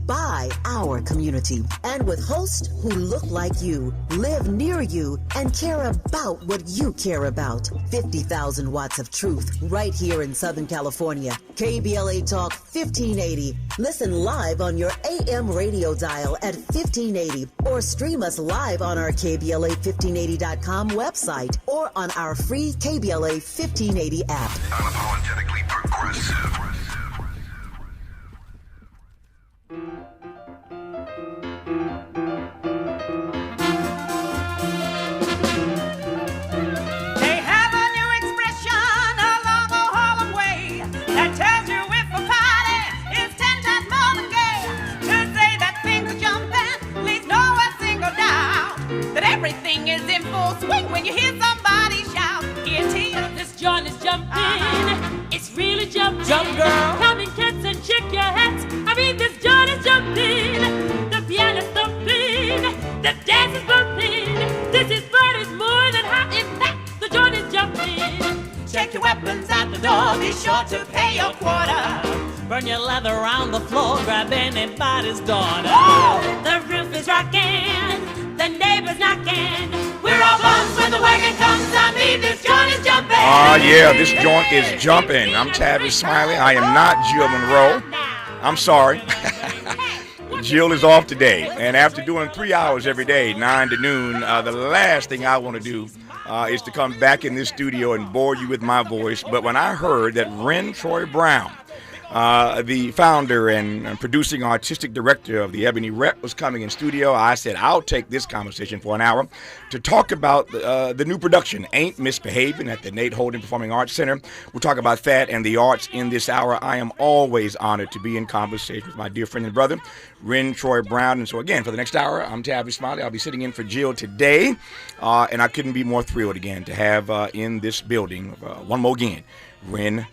by our community, and with hosts who look like you, live near you, and care about what you care about. 50,000 watts of truth right here in Southern California. KBLA Talk 1580. Listen live on your AM radio dial at 1580, or stream us live on our KBLA1580.com website or on our free KBLA 1580 app. Unapologetically progressive. They have a new expression along the Harlem way that tells you if a party is 10 times more than gay. To say that things are jumping leaves no a single doubt that everything is in full swing when you hear somebody shout. Here it is. This joint is jumping. It's really jumping. Jump, girl. Come in, cats, and shake your hats. I mean, this joint is jumping. The piano's thumping. The dance is bumping. This is Birdie's more than hot. In fact, the joint is jumping. Check your weapons at the door. Be sure to pay your quarter. Burn your leather around the floor. Grab anybody's daughter. The roof is rocking. The neighbors knocking. We're all bums when the wagon comes. I mean, this joint is jumping. Yeah, this joint is jumping. I'm Tavis Smiley. I am not Jill Monroe. I'm sorry. Jill is off today. And after doing 3 hours every day, 9 to noon, the last thing I want to do is to come back in this studio and bore you with my voice. But when I heard that Wren Brown, the founder and producing artistic director of the Ebony Rep, was coming in studio, I said, I'll take this conversation for an hour to talk about the new production, Ain't Misbehaving, at the Nate Holden Performing Arts Center. We'll talk about that and the arts in this hour. I am always honored to be in conversation with my dear friend and brother, Wren Brown. And so again, for the next hour, I'm Tavis Smiley. I'll be sitting in for Jill today, and I couldn't be more thrilled again to have in this building, one more again, Wren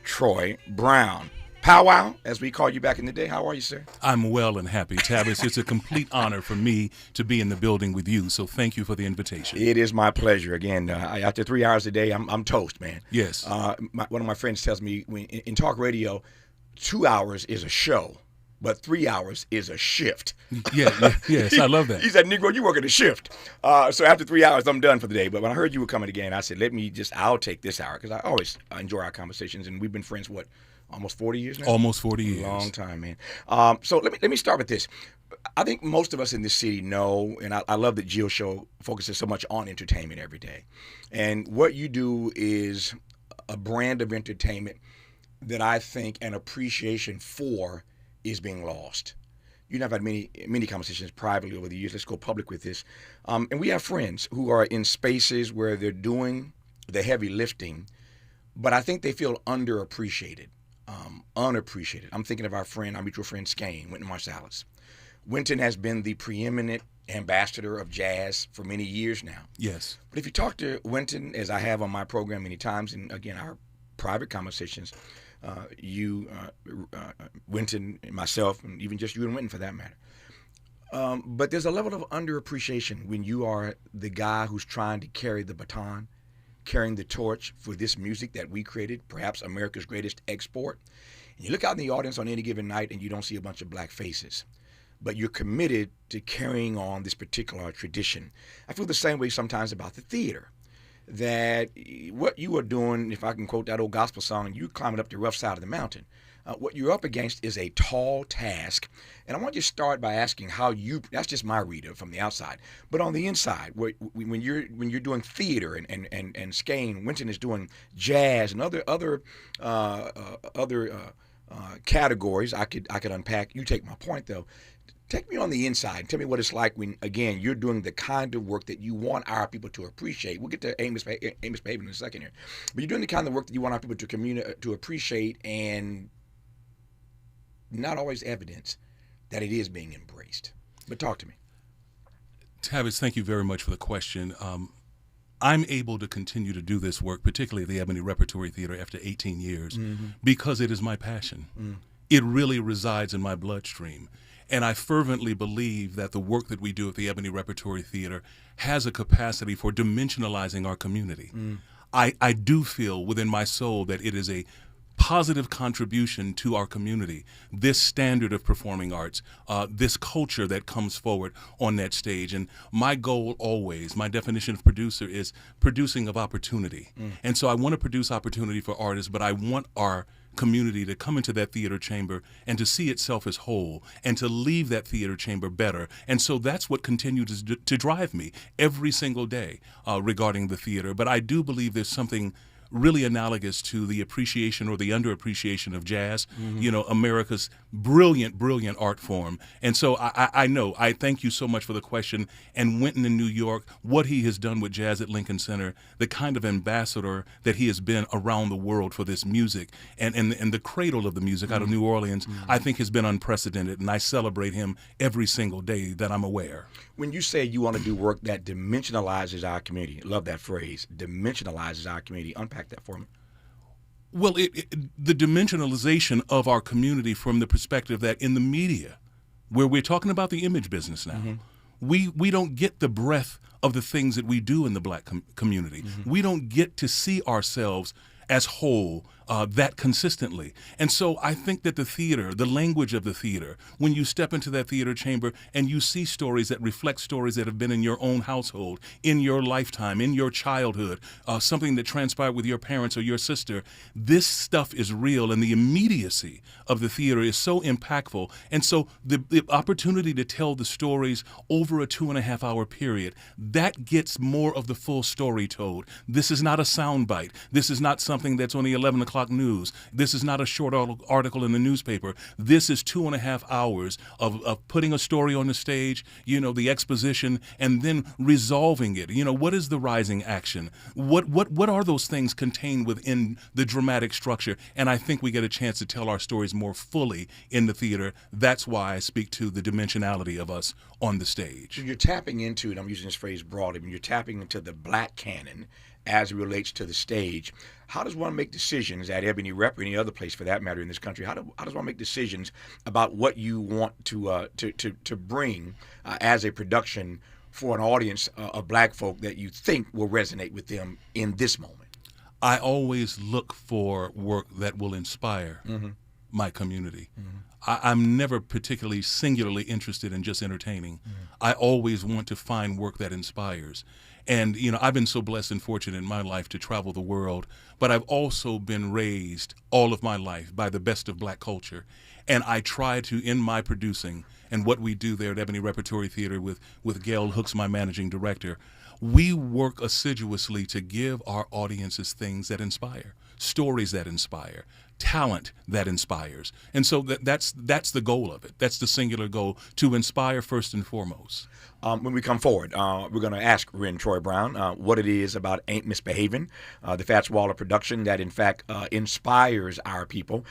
Brown. Powwow, as we called you back in the day. How are you, sir? I'm well and happy, Tavis. It's a complete honor for me to be in the building with you, so thank you for the invitation. It is my pleasure. Again, after 3 hours a day, I'm toast, man. Yes. One of my friends tells me in talk radio, 2 hours is a show, but 3 hours is a shift. Yes, I love that. He said, Negro, you work at a shift. So after 3 hours, I'm done for the day. But when I heard you were coming again, I said, I'll take this hour, because I always enjoy our conversations, and we've been friends, almost 40 years now? Almost 40 years. Long time, man. So let me start with this. I think most of us in this city know, and I love that Jill's show focuses so much on entertainment every day. And what you do is a brand of entertainment that I think an appreciation for is being lost. You and I've had many conversations privately over the years. Let's go public with this. And we have friends who are in spaces where they're doing the heavy lifting, but I think they feel underappreciated. Unappreciated. I'm thinking of our mutual friend Skane, Wynton Marsalis. Wynton has been the preeminent ambassador of jazz for many years now. Yes. But if you talk to Wynton, as I have on my program many times, and again, our private conversations, Wynton, and myself, and even just you and Wynton for that matter. But there's a level of underappreciation when you are the guy who's trying to carry the baton, carrying the torch for this music that we created, perhaps America's greatest export. And you look out in the audience on any given night and you don't see a bunch of black faces, but you're committed to carrying on this particular tradition. I feel the same way sometimes about the theater, that what you are doing, if I can quote that old gospel song, you climbing up the rough side of the mountain. What you're up against is a tall task. And I want you to start by asking that's just my reader from the outside, but on the inside, when you're doing theater and Skane, Wynton is doing jazz and other categories I could unpack. You take my point though. Take me on the inside and tell me what it's like when, again, you're doing the kind of work that you want our people to appreciate. We'll get to Amos Paving in a second here. But you're doing the kind of work that you want our people to appreciate, and not always evidence that it is being embraced. But talk to me. Tavis, thank you very much for the question. I'm able to continue to do this work, particularly at the Ebony Repertory Theater, after 18 years, because it is my passion. It really resides in my bloodstream. And I fervently believe that the work that we do at the Ebony Repertory Theater has a capacity for dimensionalizing our community. I do feel within my soul that it is a positive contribution to our community, this standard of performing arts, this culture that comes forward on that stage. And my goal always, my definition of producer is producing of opportunity. And so I want to produce opportunity for artists, but I want our community to come into that theater chamber and to see itself as whole and to leave that theater chamber better. And so that's what continues to drive me every single day regarding the theater. But I do believe there's something really analogous to the appreciation or the underappreciation of jazz, you know, America's brilliant, brilliant art form. And so I know, I thank you so much for the question. And Wynton in New York, what he has done with jazz at Lincoln Center, the kind of ambassador that he has been around the world for this music and the cradle of the music out of New Orleans, I think has been unprecedented. And I celebrate him every single day that I'm aware. When you say you want to do work that dimensionalizes our community, love that phrase, dimensionalizes our community, unpack that for me. Well, the dimensionalization of our community from the perspective that in the media, where we're talking about the image business now, we don't get the breadth of the things that we do in the black community. We don't get to see ourselves as whole that consistently. And so I think that the theater, the language of the theater, when you step into that theater chamber and you see stories that reflect stories that have been in your own household, in your lifetime, in your childhood, something that transpired with your parents or your sister, this stuff is real, and the immediacy of the theater is so impactful. And so the opportunity to tell the stories over a 2.5-hour period, that gets more of the full story told. This is not a soundbite. This is not something that's on the 11 o'clock news. This is not a short article in the newspaper. This is 2.5 hours of putting a story on the stage, you know, the exposition, and then resolving it. You know, what is the rising action? What are those things contained within the dramatic structure? And I think we get a chance to tell our stories more fully in the theater. That's why I speak to the dimensionality of us on the stage. So you're tapping into, and I'm using this phrase broadly, you're tapping into the black canon as it relates to the stage. How does one make decisions at Ebony Rep or any other place for that matter in this country? How does one make decisions about what you want to bring as a production for an audience of black folk that you think will resonate with them in this moment? I always look for work that will inspire my community. I'm never particularly singularly interested in just entertaining. I always want to find work that inspires. And, you know, I've been so blessed and fortunate in my life to travel the world, but I've also been raised all of my life by the best of black culture. And I try to, in my producing and what we do there at Ebony Repertory Theater with Gail Hooks, my managing director, we work assiduously to give our audiences things that inspire, stories that inspire, talent that inspires. And so that's the goal of it. That's the singular goal, to inspire first and foremost. When we come forward, we're going to ask Wren Troy Brown what it is about Ain't Misbehavin', the Fats Waller production that, in fact, inspires our people.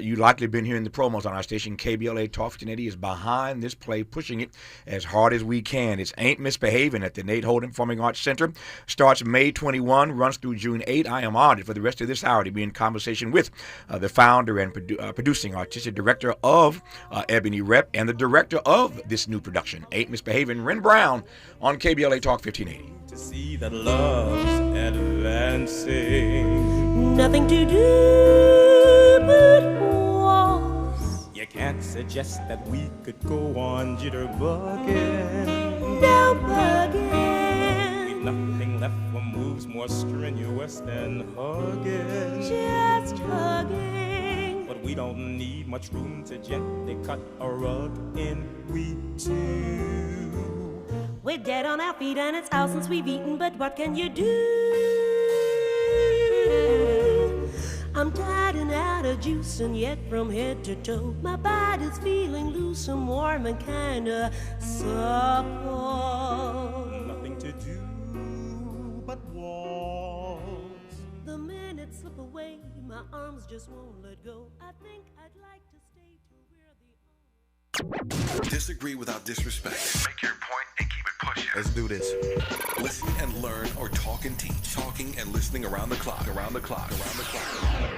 You likely been hearing the promos on our station. KBLA Talk 1580 is behind this play, pushing it as hard as we can. It's Ain't Misbehavin' at the Nate Holden Performing Arts Center. Starts May 21, runs through June 8. I am honored for the rest of this hour to be in conversation with the founder and producing artistic director of Ebony Rep and the director of this new production, Ain't Misbehavin', Wren Brown, on KBLA Talk 1580. To see that love's advancing, Nothing to do but waltz. you can't suggest that we could go on jitterbugging. No bugging. We've nothing left for moves more strenuous than hugging. Just hugging. But we don't need much room to gently cut a rug in. We two. We're dead on our feet and it's out since we've eaten, but what can you do? I'm tired and out of juice, and yet from head to toe my body's feeling loose and warm and kinda supple. Nothing to do but waltz. The minutes slip away, my arms just won't let go. I think I'd like to stay till we're the Disagree without disrespect. Make your point and keep it pushing. Let's do this. Listen and learn or talk and teach. Talking and listening around the clock.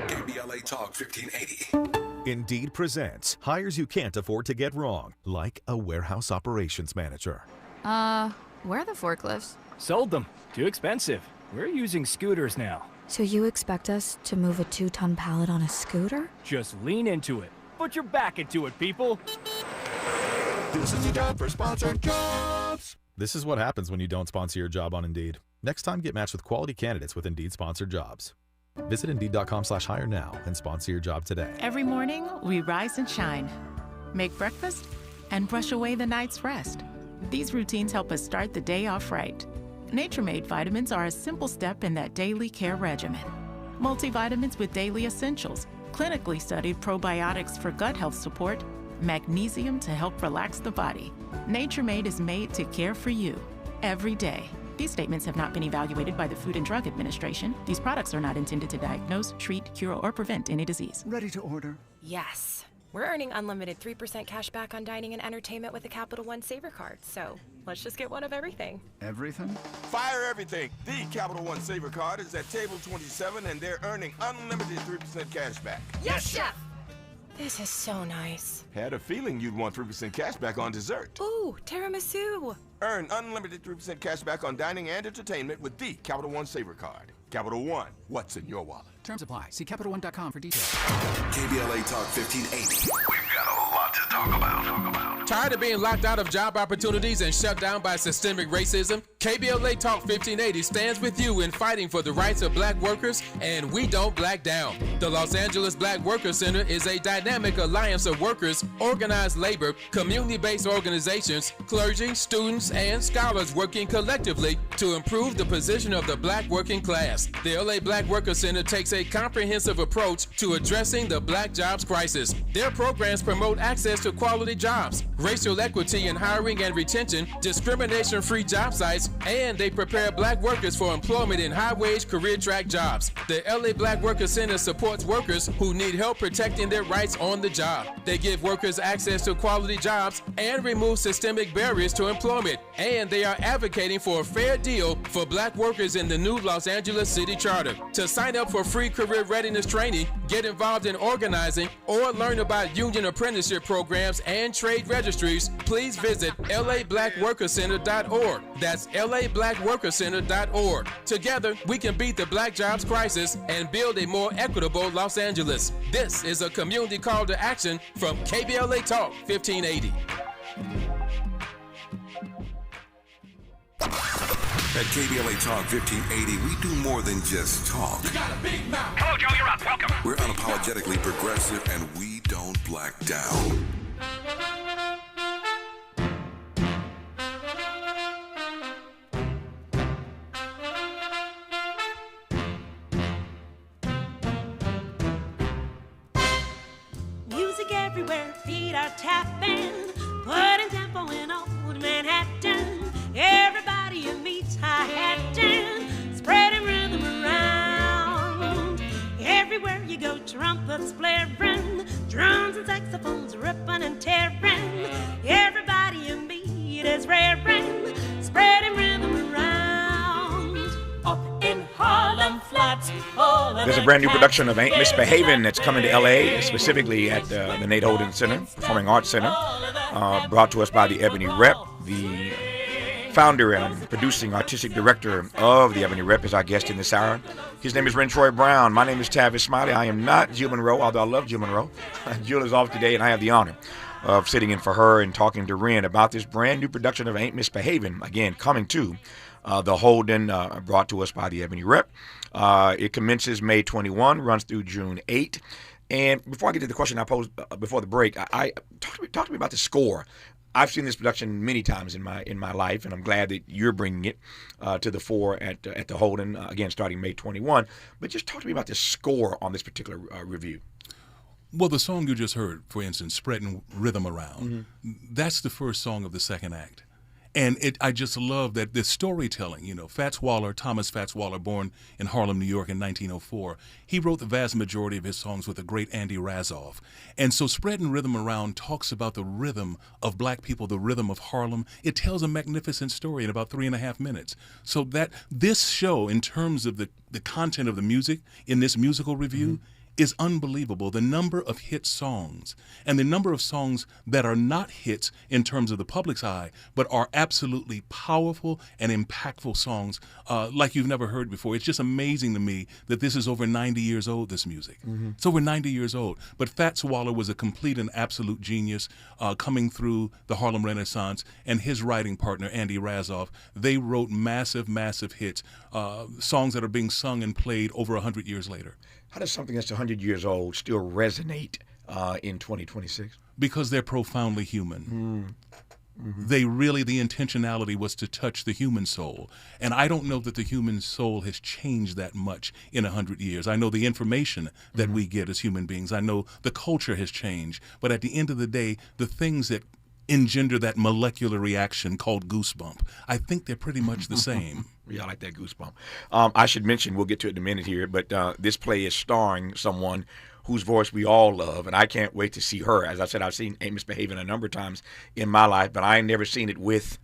KBLA Talk 1580. Indeed presents hires you can't afford to get wrong, like a warehouse operations manager. Where are the forklifts? Sold them. Too expensive. We're using scooters now. So you expect us to move a 2-ton pallet on a scooter? Just lean into it. Put your back into it, people. This is your job for sponsored jobs. This is what happens when you don't sponsor your job on Indeed. Next time, get matched with quality candidates with Indeed sponsored jobs. Visit Indeed.com/hire now and sponsor your job today. Every morning, we rise and shine, make breakfast, and brush away the night's rest. These routines help us start the day off right. Nature-Made vitamins are a simple step in that daily care regimen. Multivitamins with daily essentials, clinically studied probiotics for gut health support, magnesium to help relax the body. Nature-Made is made to care for you every day. These statements have not been evaluated by the Food and Drug Administration. These products are not intended to diagnose, treat, cure, or prevent any disease. Ready to order? Yes. We're earning unlimited 3% cash back on dining and entertainment with a Capital One Saver card, so let's just get one of everything. Everything? Fire everything. The Capital One Saver card is at table 27, and they're earning unlimited 3% cash back. Yes, Chef! This is so nice. Had a feeling you'd want 3% cash back on dessert. Ooh, tiramisu. Earn unlimited 3% cash back on dining and entertainment with the Capital One Saver card. Capital One, what's in your wallet? Terms apply. See CapitalOne.com for details. KBLA Talk 1580. We've got a lot to talk about. Tired of being locked out of job opportunities and shut down by systemic racism? KBLA Talk 1580 stands with you in fighting for the rights of black workers, and we don't black down. The Los Angeles Black Workers Center is a dynamic alliance of workers, organized labor, community-based organizations, clergy, students, and scholars working collectively to improve the position of the black working class. The LA Black Workers Center takes a comprehensive approach to addressing the black jobs crisis. Their programs promote access to quality jobs, racial equity in hiring and retention, discrimination-free job sites, and they prepare black workers for employment in high-wage career track jobs. The LA Black Workers Center supports workers who need help protecting their rights on the job. They give workers access to quality jobs and remove systemic barriers to employment. And they are advocating for a fair deal for black workers in the new Los Angeles City Charter. To sign up for free career readiness training, get involved in organizing, or learn about union apprenticeship programs and trade registries, please visit lablackworkercenter.org. That's lablackworkercenter.org. Together, we can beat the black jobs crisis and build a more equitable Los Angeles. This is a community call to action from KBLA Talk 1580. At KBLA Talk 1580, we do more than just talk. You got a big mouth. Hello, Joe, you're up. Welcome. We're unapologetically progressive, and we don't black down. Music everywhere, feet are tapping, putting tempo in old Manhattan. Everybody you meet's high-hatting, spreading rhythm around. Everywhere you go, trumpets blaring, drums and saxophones ripping and tearing. Everybody you meet is raring, spreading rhythm around. Up in Harlem Flats, There's a brand new production of Ain't Misbehavin' that's coming to LA, specifically at the Nate Holden Center, Performing Arts Center, brought to us by the Ebony Rep. The founder and producing artistic director of the Ebony Rep is our guest in this hour. His name is Wren Brown. My name is Tavis Smiley. I am not Jill Monroe, although I love Jill Monroe. Jill is off today, and I have the honor of sitting in for her and talking to Wren about this brand new production of Ain't Misbehavin', again, coming to the Holden, brought to us by the Ebony Rep. It commences May 21, runs through June 8. And before I get to the question I posed before the break, talk to me about the score. I've seen this production many times in my life, and I'm glad that you're bringing it to the fore at the Holden, again, starting May 21. But just talk to me about the score on this particular review. Well, the song you just heard, for instance, Spreading Rhythm Around, that's the first song of the second act. And I just love that the storytelling, Thomas Fats Waller, born in Harlem, New York in 1904, he wrote the vast majority of his songs with the great Andy Razzoff. And so Spreading Rhythm Around talks about the rhythm of black people, the rhythm of Harlem. It tells a magnificent story in about 3.5 minutes. So that this show, in terms of the content of the music in this musical review, is unbelievable. The number of hit songs and the number of songs that are not hits in terms of the public's eye, but are absolutely powerful and impactful songs like you've never heard before. It's just amazing to me that this is over 90 years old, this music. It's over 90 years old. But Fats Waller was a complete and absolute genius coming through the Harlem Renaissance, and his writing partner, Andy Razzoff, they wrote massive, massive hits, songs that are being sung and played over 100 years later. How does something that's 100 years old still resonate in 2026? Because they're profoundly human. They really, the intentionality was to touch the human soul. And I don't know that the human soul has changed that much in 100 years. I know the information that we get as human beings. I know the culture has changed. But at the end of the day, the things that engender that molecular reaction called goosebump, I think they're pretty much the same. Yeah, I like that goosebump. I should mention, we'll get to it in a minute here, but this play is starring someone whose voice we all love, and I can't wait to see her. As I said, I've seen Ain't Misbehaving a number of times in my life, but I ain't never seen it with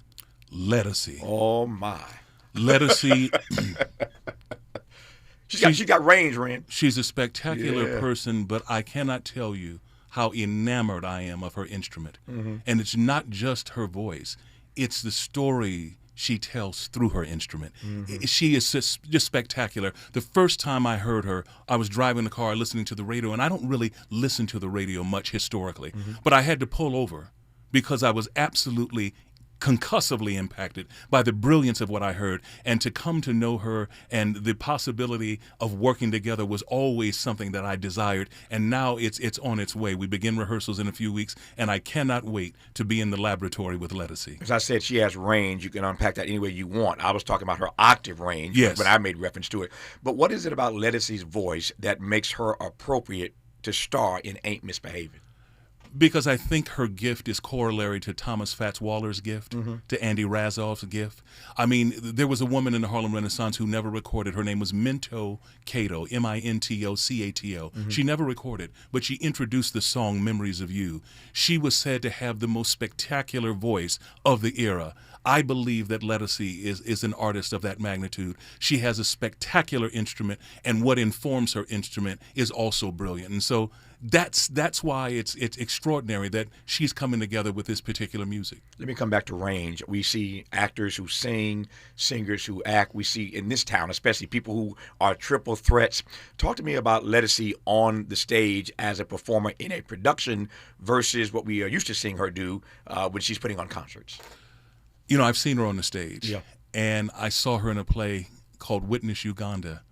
Lettucey. Oh, my. Lettucey. She got range, Wren. She's a spectacular person, but I cannot tell you how enamored I am of her instrument. And it's not just her voice. It's the story she tells through her instrument. She is just spectacular. The first time I heard her, I was driving the car listening to the radio, and I don't really listen to the radio much historically, but I had to pull over because I was absolutely concussively impacted by the brilliance of what I heard, and to come to know her and the possibility of working together was always something that I desired, and now it's on its way. We begin rehearsals in a few weeks, and I cannot wait to be in the laboratory with Lettucey. As I said, she has range. You can unpack that any way you want. I was talking about her octave range, but I made reference to it. But what is it about Lettucey's voice that makes her appropriate to star in Ain't Misbehaving? Because I think her gift is corollary to Thomas Fats Waller's gift, to Andy Razzoff's gift. I mean, there was a woman in the Harlem Renaissance who never recorded. Her name was Minto Cato, Mintocato. She never recorded, but she introduced the song Memories of You. She was said to have the most spectacular voice of the era. I believe that Lettucey is an artist of that magnitude. She has a spectacular instrument, and what informs her instrument is also brilliant. And so that's why it's extraordinary that she's coming together with this particular music. Let me come back to range. We see actors who sing, singers who act. We see in this town, especially people who are triple threats. Talk to me about Lettucey on the stage as a performer in a production versus what we are used to seeing her do when she's putting on concerts. You know, I've seen her on the stage, and I saw her in a play called Witness Uganda.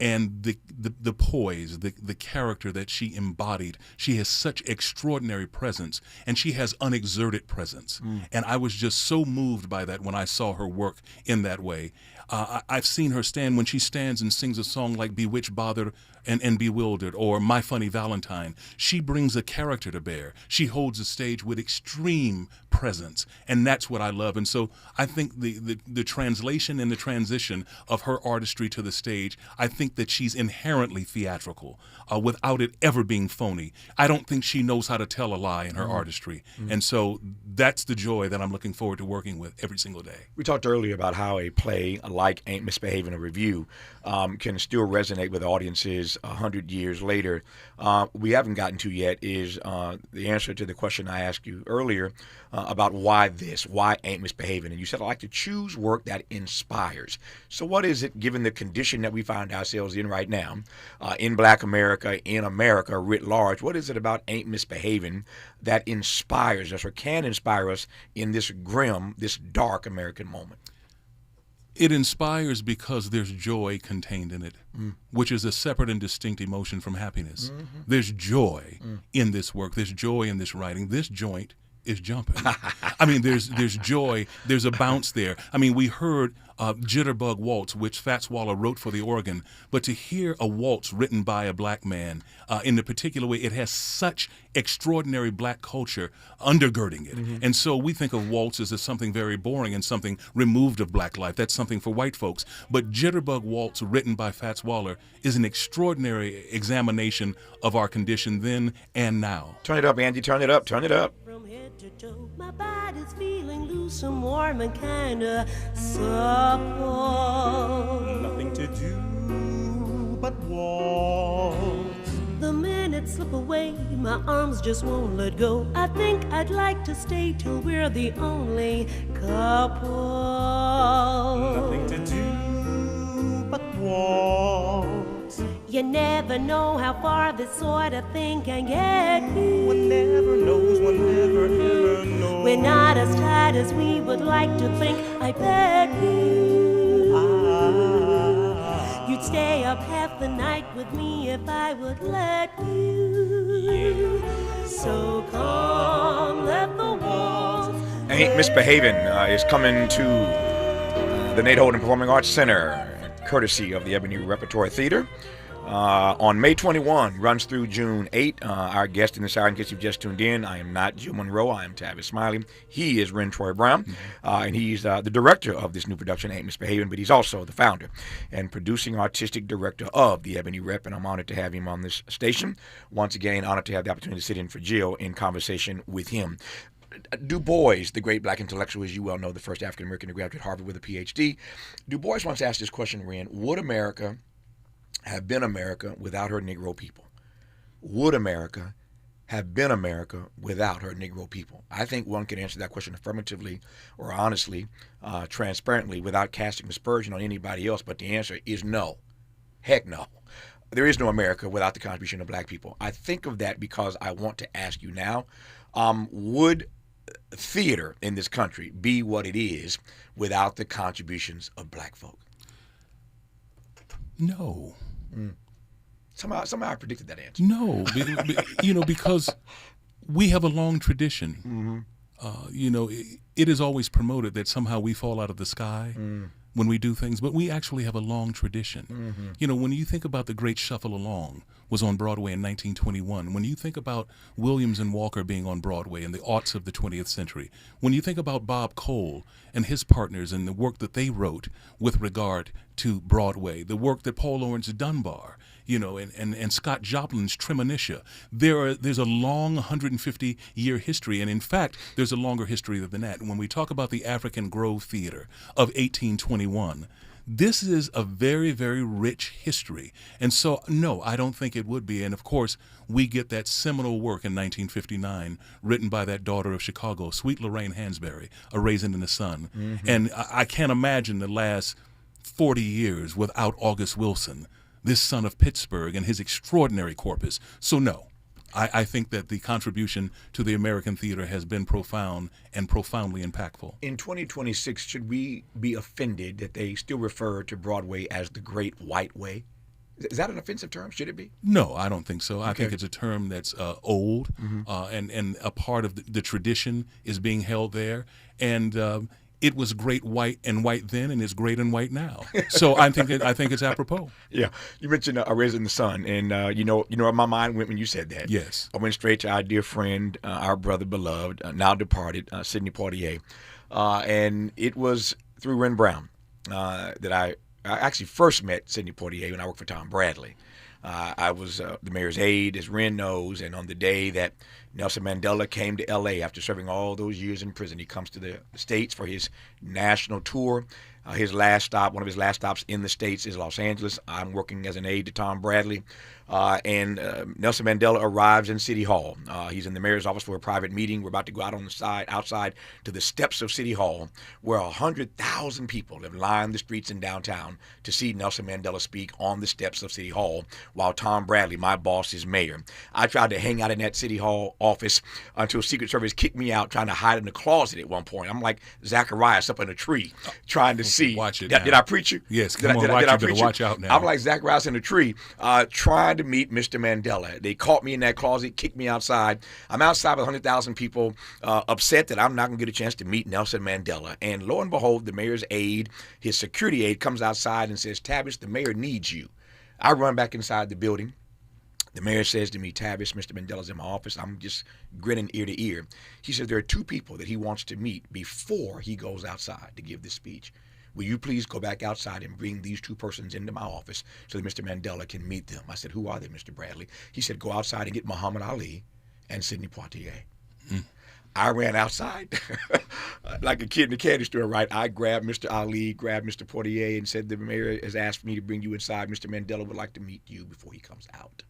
And the poise, the character that she embodied, she has such extraordinary presence, and she has unexerted presence. And I was just so moved by that when I saw her work in that way. I've seen her stand when she stands and sings a song like Bewitched, Bothered, and Bewildered, or My Funny Valentine. She brings a character to bear. She holds the stage with extreme presence, and that's what I love. And so I think the translation and the transition of her artistry to the stage, I think that she's inherently theatrical without it ever being phony. I don't think she knows how to tell a lie in her artistry. And so that's the joy that I'm looking forward to working with every single day. We talked earlier about how a play like Ain't Misbehaving, a review, can still resonate with audiences 100 years later. We haven't gotten to yet is the answer to the question I asked you earlier about why Ain't Misbehaving? And you said, I like to choose work that inspires. So what is it, given the condition that we find ourselves in right now, in Black America, in America writ large, what is it about Ain't Misbehaving that inspires us or can inspire us in this grim, this dark American moment? It inspires because there's joy contained in it, which is a separate and distinct emotion from happiness. There's joy in this work. There's joy in this writing. This joint is jumping. I mean, there's joy. There's a bounce there. I mean, we heard Jitterbug Waltz, which Fats Waller wrote for the organ, but to hear a waltz written by a black man in the particular way, it has such extraordinary black culture undergirding it. And so we think of waltzes as something very boring and something removed of black life. That's something for white folks. But Jitterbug Waltz, written by Fats Waller, is an extraordinary examination of our condition then and now. Turn it up, Andy. Turn it up. Turn it up. From head to toe, my body's feeling loose and warm and kinda supple. Nothing to do but waltz. can't slip away. My arms just won't let go. I think I'd like to stay till we're the only couple. Nothing to do but waltz. You never know how far this sort of thing can get you. One never knows, one never ever knows. We're not as tight as we would like to think. I bet you'd stay up half the night with me if I would let you. So come, let the waltz. Ain't Misbehavin' is coming to the Nate Holden Performing Arts Center, courtesy of the Ebony Repertory Theater. On May 21, runs through June 8. Our guest in this hour, in case you've just tuned in, I am not Jill Monroe. I am Tavis Smiley. He is Wren Brown, and he's the director of this new production, Ain't Misbehavin', but he's also the founder and producing artistic director of the Ebony Rep, and I'm honored to have him on this station. Once again, honored to have the opportunity to sit in for Jill in conversation with him. Du Bois, the great black intellectual, as you well know, the first African-American to graduate Harvard with a P.H.D. Du Bois once asked this question, Wren: would America have been America without her Negro people? Would America have been America without her Negro people? I think one can answer that question affirmatively or honestly, transparently, without casting aspersion on anybody else, but the answer is no. Heck no. There is no America without the contribution of black people. I think of that because I want to ask you now, would theater in this country be what it is without the contributions of black folk? No. Somehow I predicted that answer. No, because we have a long tradition. It is always promoted that somehow we fall out of the sky when we do things, but we actually have a long tradition. When you think about The Great Shuffle Along was on Broadway in 1921, when you think about Williams and Walker being on Broadway in the aughts of the 20th century, when you think about Bob Cole and his partners and the work that they wrote with regard to Broadway, the work that Paul Laurence Dunbar, and Scott Joplin's Tremonisha, there's a long 150-year history, and in fact, there's a longer history than that. When we talk about the African Grove Theater of 1821, this is a very, very rich history. And so, no, I don't think it would be. And of course, we get that seminal work in 1959, written by that daughter of Chicago, Sweet Lorraine Hansberry, A Raisin in the Sun. And I can't imagine the last 40 years without August Wilson, this son of Pittsburgh, and his extraordinary corpus. So no, I think that the contribution to the American theater has been profound and profoundly impactful. In 2026, should we be offended that they still refer to Broadway as the Great White Way? Is that an offensive term? Should it be? No, I don't think so. Okay. I think it's a term that's old, and a part of the tradition is being held there. And it was great white and white then, and it's great and white now. So I think it's apropos. Yeah, you mentioned A Raisin in the Sun, and you know where my mind went when you said that. Yes, I went straight to our dear friend, our brother beloved, now departed, Sidney Poitier, and it was through Wren Brown that I actually first met Sidney Poitier when I worked for Tom Bradley. I was the mayor's aide, as Wren knows, and on the day that Nelson Mandela came to L.A. after serving all those years in prison, he comes to the States for his national tour. One of his last stops in the States is Los Angeles. I'm working as an aide to Tom Bradley. And Nelson Mandela arrives in City Hall. He's in the mayor's office for a private meeting. We're about to go out on the outside to the steps of City Hall, where 100,000 people have lined the streets in downtown to see Nelson Mandela speak on the steps of City Hall, while Tom Bradley, my boss, is mayor. I tried to hang out in that City Hall office until Secret Service kicked me out, trying to hide in the closet at one point. I'm like Zacharias up in a tree, trying to see. Watch it. Did I preach you? Yes. Did I preach you? Watch out now. I'm like Zacharias in a tree, trying to meet Mr. Mandela. They caught me in that closet, kicked me outside. I'm outside with 100,000 people, upset that I'm not going to get a chance to meet Nelson Mandela. And lo and behold, the mayor's aide, his security aide, comes outside and says, "Tavis, the mayor needs you." I run back inside the building. The mayor says to me, "Tavis, Mr. Mandela's in my office." I'm just grinning ear to ear. He says there are two people that he wants to meet before he goes outside to give this speech. Will you please go back outside and bring these two persons into my office so that Mr. Mandela can meet them? I said, "Who are they, Mr. Bradley?" He said, "Go outside and get Muhammad Ali and Sidney Poitier." I ran outside like a kid in the candy store, right? I grabbed Mr. Ali, grabbed Mr. Poitier, and said, "The mayor has asked me to bring you inside. Mr. Mandela would like to meet you before he comes out."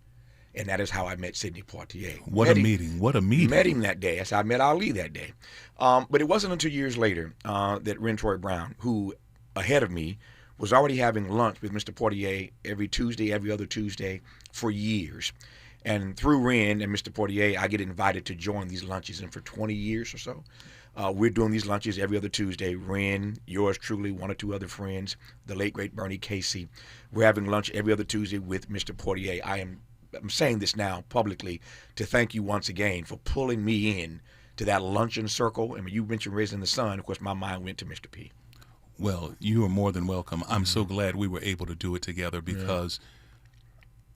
And that is how I met Sidney Poitier. What a meeting. What a meeting. Met him that day. That's how I met Ali that day. But it wasn't until years later that Wren Troy Brown, who ahead of me was already having lunch with Mr. Poitier every Tuesday, every other Tuesday for years. And through Wren and Mr. Poitier, I get invited to join these lunches. And for 20 years or so, we're doing these lunches every other Tuesday. Wren, yours truly, one or two other friends, the late, great Bernie Casey. We're having lunch every other Tuesday with Mr. Poitier. I'm saying this now publicly to thank you once again for pulling me in to that luncheon circle. And when you mentioned Raising the Sun, of course, my mind went to Mr. P. Well, you are more than welcome. I'm so glad we were able to do it together because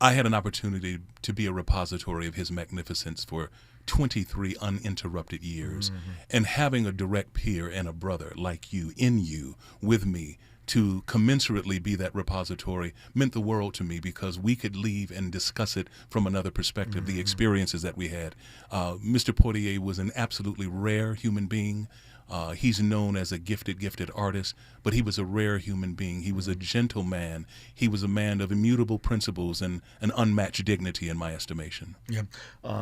I had an opportunity to be a repository of his magnificence for 23 uninterrupted years. And having a direct peer and a brother like you, in you, with me, to commensurately be that repository meant the world to me because we could leave and discuss it from another perspective, the experiences that we had. Mr. Poitier was an absolutely rare human being. He's known as a gifted artist, but he was a rare human being. He was a gentle man. He was a man of immutable principles and an unmatched dignity in my estimation. Yeah.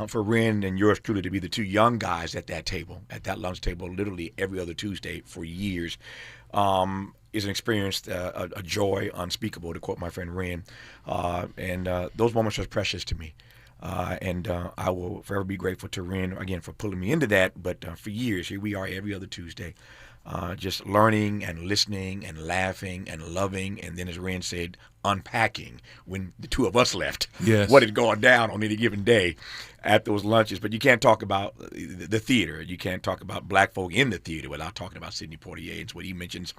For Wren and yours truly to be the two young guys at that table, at that lunch table, literally every other Tuesday for years, is an experience, a joy unspeakable, to quote my friend Wren. And those moments are precious to me. And I will forever be grateful to Wren, again, for pulling me into that. But for years, here we are every other Tuesday, just learning and listening and laughing and loving. And then, as Wren said, unpacking when the two of us left. Yes. What had gone down on any given day at those lunches. But you can't talk about the theater. You can't talk about black folk in the theater without talking about Sidney Poitier. It's what he mentions,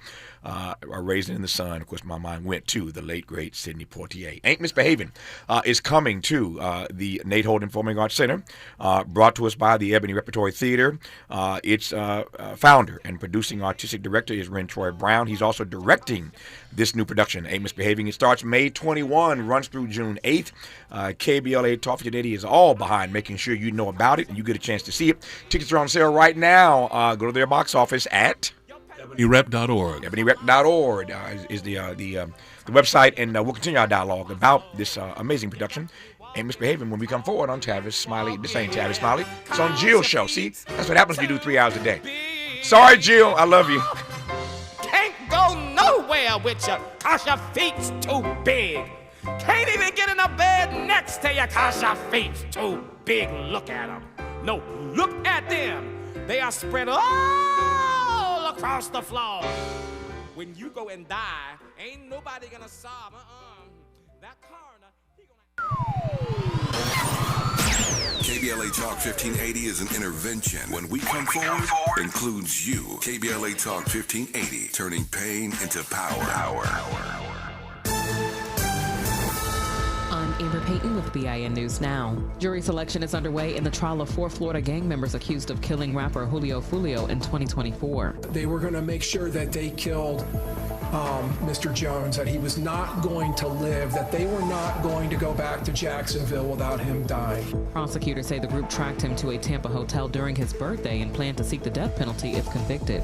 Raising in the Sun. Of course, my mind went to the late, great Sidney Poitier. Ain't Misbehaving is coming to the Nate Holden Performing Arts Center, brought to us by the Ebony Repertory Theater. Its founder and producing artistic director is Wren Troy Brown. He's also directing this new production, Ain't Misbehaving. It starts May 21, runs through June 8th. KBLA Talk 1580 is all behind making sure you know about it and you get a chance to see it. Tickets are on sale right now. Go to their box office at ebonyrep.org. ebonyrep.org is the website, and we'll continue our dialogue about this amazing production, Ain't Misbehaving, when we come forward on Tavis Smiley. This ain't Tavis Smiley. It's on Jill's show. See, that's what happens when you do 3 hours a day. Sorry, Jill. I love you. Can't go nowhere with you cause your feet's too big. Can't even get in a bed next to you cause your feet's too big. Look at them. No, look at them. They are spread all across the floor. When you go and die, ain't nobody gonna solve that coroner, he gonna... KBLA Talk 1580 is an intervention. When we come forward, includes you. KBLA Talk 1580, turning pain into power. I'm Amber Payton with BIN News Now. Jury selection is underway in the trial of 4 Florida gang members accused of killing rapper Julio Fulio in 2024. They were going to make sure that they killed Mr. Jones, that he was not going to live, that they were not going to go back to Jacksonville without him dying. Prosecutors say the group tracked him to a Tampa hotel during his birthday and planned to seek the death penalty if convicted.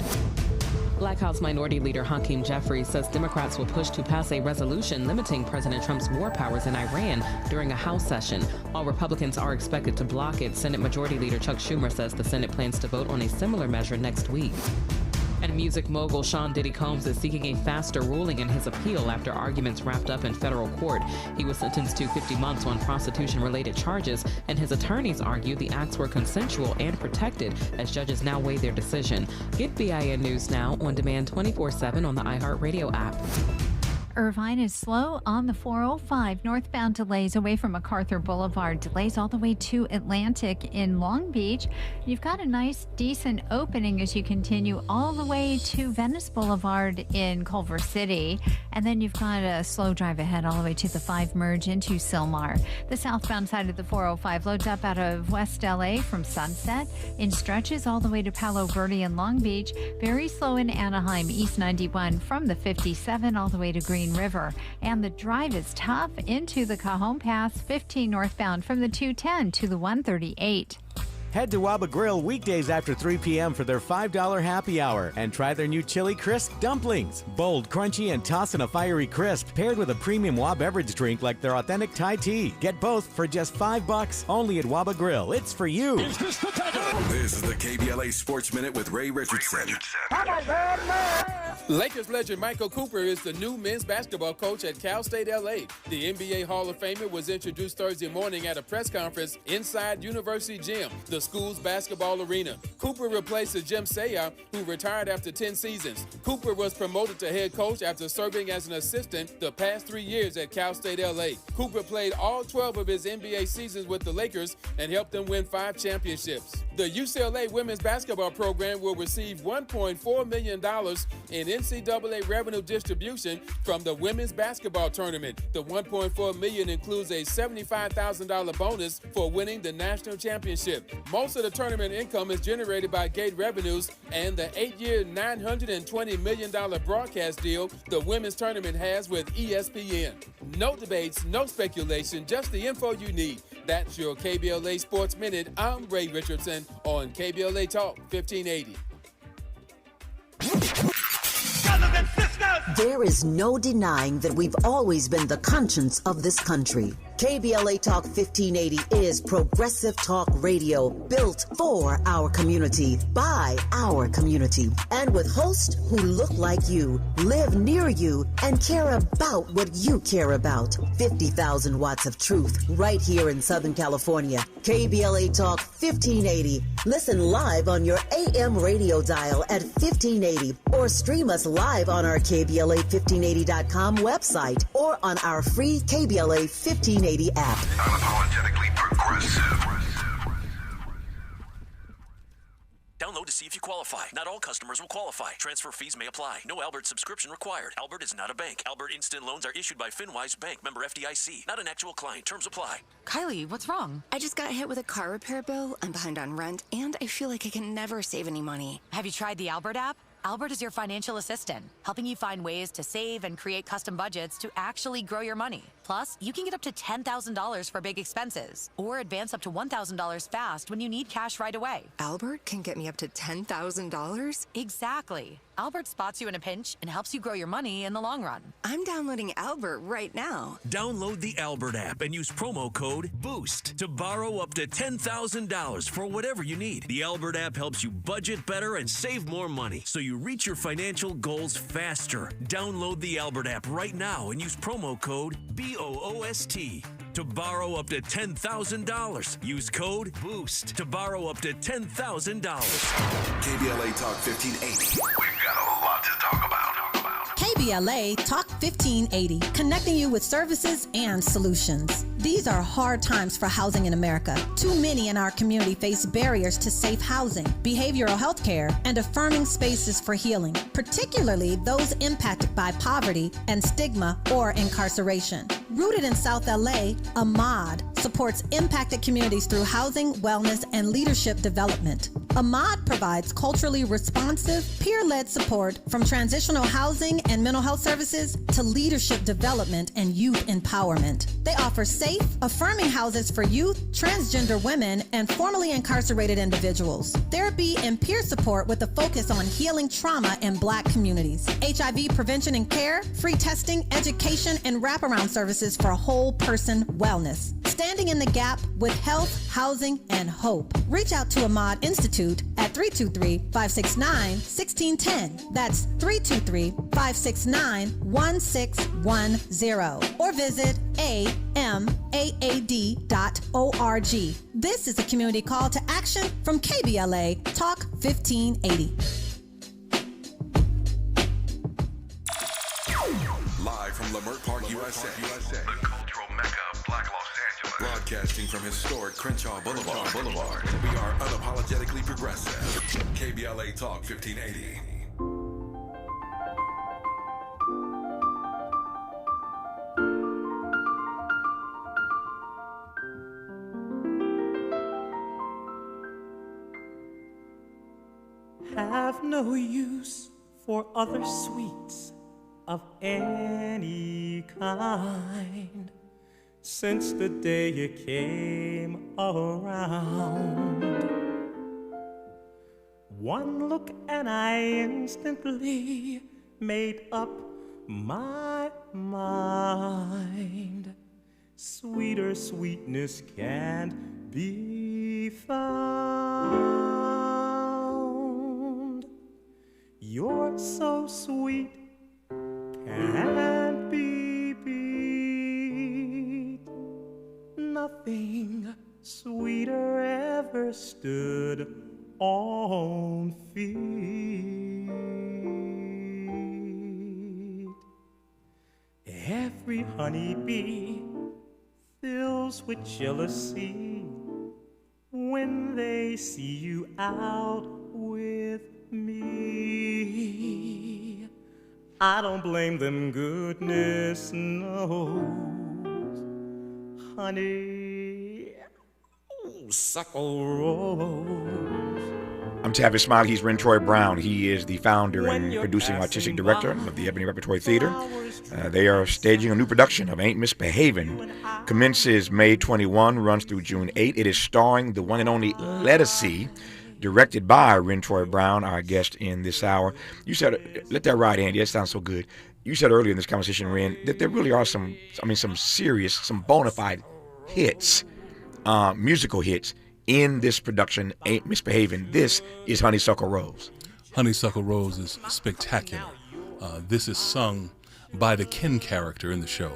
Black House Minority Leader Hakeem Jeffries says Democrats will push to pass a resolution limiting President Trump's war powers in Iran during a House session. While Republicans are expected to block it, Senate Majority Leader Chuck Schumer says the Senate plans to vote on a similar measure next week. And music mogul Sean Diddy Combs is seeking a faster ruling in his appeal after arguments wrapped up in federal court. He was sentenced to 50 months on prostitution-related charges, and his attorneys argue the acts were consensual and protected as judges now weigh their decision. Get BIN News Now on demand 24/7 on the iHeartRadio app. Irvine is slow on the 405. Northbound delays away from MacArthur Boulevard. Delays all the way to Atlantic in Long Beach. You've got a nice, decent opening as you continue all the way to Venice Boulevard in Culver City. And then you've got a slow drive ahead all the way to the 5 merge into Sylmar. The southbound side of the 405 loads up out of West LA from Sunset in stretches all the way to Palo Verde and Long Beach. Very slow in Anaheim, East 91 from the 57 all the way to Green River. And the drive is tough into the Cajon Pass, 15 northbound from the 210 to the 138. Head to Waba Grill weekdays after 3 p.m. for their $5 happy hour and try their new chili crisp dumplings. Bold, crunchy, and tossed in a fiery crisp, paired with a premium Waba beverage drink like their authentic Thai tea. Get both for just $5 only at Waba Grill. It's for you. This is the KBLA Sports Minute with Ray Richardson. Lakers legend Michael Cooper is the new men's basketball coach at Cal State LA. The NBA Hall of Famer was introduced Thursday morning at a press conference inside University Gym, the school's basketball arena. Cooper replaces Jim Saya, who retired after 10 seasons. Cooper was promoted to head coach after serving as an assistant the past 3 years at Cal State LA. Cooper played all 12 of his NBA seasons with the Lakers and helped them win 5 championships. The UCLA women's basketball program will receive $1.4 million in NCAA revenue distribution from the women's basketball tournament. The $1.4 million includes a $75,000 bonus for winning the national championship. Most of the tournament income is generated by gate revenues and the 8-year, $920 million broadcast deal the women's tournament has with ESPN. No debates, no speculation, just the info you need. That's your KBLA Sports Minute. I'm Ray Richardson on KBLA Talk 1580. There is no denying that we've always been the conscience of this country. KBLA Talk 1580 is progressive talk radio built for our community, by our community, and with hosts who look like you, live near you, and care about what you care about. 50,000 watts of truth right here in Southern California. KBLA Talk 1580. Listen live on your AM radio dial at 1580 or stream us live on our KBLA1580.com website or on our free KBLA 1580 app. Unapologetically progressive. Download to see if you qualify. Not all customers will qualify. Transfer fees may apply. No Albert subscription required. Albert is not a bank. Albert Instant Loans are issued by FinWise Bank, member FDIC. Not an actual client. Terms apply. Kylie, what's wrong? I just got hit with a car repair bill. I'm behind on rent, and I feel like I can never save any money. Have you tried the Albert app? Albert is your financial assistant, helping you find ways to save and create custom budgets to actually grow your money. Plus, you can get up to $10,000 for big expenses or advance up to $1,000 fast when you need cash right away. Albert can get me up to $10,000? Exactly. Albert spots you in a pinch and helps you grow your money in the long run. I'm downloading Albert right now. Download the Albert app and use promo code BOOST to borrow up to $10,000 for whatever you need. The Albert app helps you budget better and save more money so you reach your financial goals faster. Download the Albert app right now and use promo code BOOST to borrow up to $10,000. Use code BOOST to borrow up to $10,000. KBLA Talk 1580. We've got a lot to talk about. KBLA Talk 1580, connecting you with services and solutions. These are hard times for housing in America. Too many in our community face barriers to safe housing, behavioral health care, and affirming spaces for healing, particularly those impacted by poverty and stigma or incarceration. Rooted in South LA, Ahmad supports impacted communities through housing, wellness, and leadership development. Ahmad provides culturally responsive, peer-led support from transitional housing and mental health services to leadership development and youth empowerment. They offer safe, affirming houses for youth, transgender women, and formerly incarcerated individuals. Therapy and peer support with a focus on healing trauma in Black communities. HIV prevention and care, free testing, education, and wraparound services for whole person wellness. Standing in the gap with health, housing, and hope. Reach out to Ahmad Institute at 323-569-1610. That's 323-569-1610. Or visit amaad.org. This is a community call to action from KBLA Talk 1580. Live from Leimert Park, USA. The cultural mecca of Black Los Angeles. Broadcasting from historic Crenshaw Boulevard. We are unapologetically progressive. KBLA Talk 1580. Have no use for other sweets of any kind since the day you came around. One look and I instantly made up my mind. Sweeter sweetness can't be found. You're so sweet, can't be beat. Nothing sweeter ever stood on feet. Every honeybee fills with jealousy when they see you out with me. I don't blame them, goodness knows. Honey, suckle rose. I'm Tavis Smiley. He's Wren Brown. He is the founder and producing artistic director of the Ebony Repertory Theater. They are staging a new production of Ain't Misbehavin'. Commences May 21, runs through June 8. It is starring the one and only Lettucey, directed by Wren Brown, our guest in this hour. You said, let that ride, Andy. That sounds so good. You said earlier in this conversation, Wren, that there really are some serious, some bona fide hits, musical hits in this production, Ain't Misbehavin'. This is Honeysuckle Rose. Honeysuckle Rose is spectacular. This is sung by the Ken character in the show,